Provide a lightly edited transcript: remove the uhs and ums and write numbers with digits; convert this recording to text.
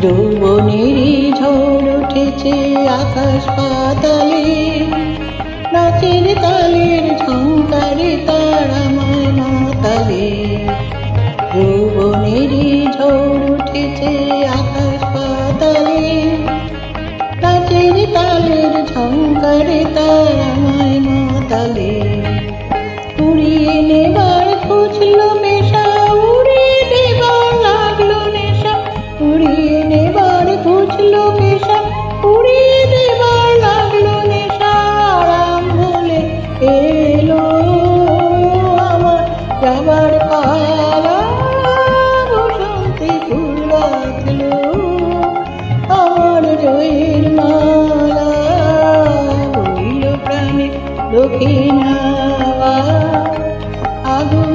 যৌবনেরই ঝড় উঠেছে আকাশ পাতালে, নাচের তালের ঝংকারে তার আমায় মাতালে। যৌবনেরই ঝড় উঠেছে আকাশ পাতালে, নাচের তালের ঝংকারে তার আমায় মাতালে। উড়িয়ে নেবার খুঁজল পেশা, উড়িয়ে দেবার লাগলো নেশা। উড়িয়ে নেবার খুঁজল পেশা, উড়িয়ে দেবার লাগলো নেশা। আরাম ভুলে এলো আমার যাবার পালা, বসন্তে ফুল গাঁথলো আমার জয়ের মালা। বইল প্রাণে দক্ষিণা আগুন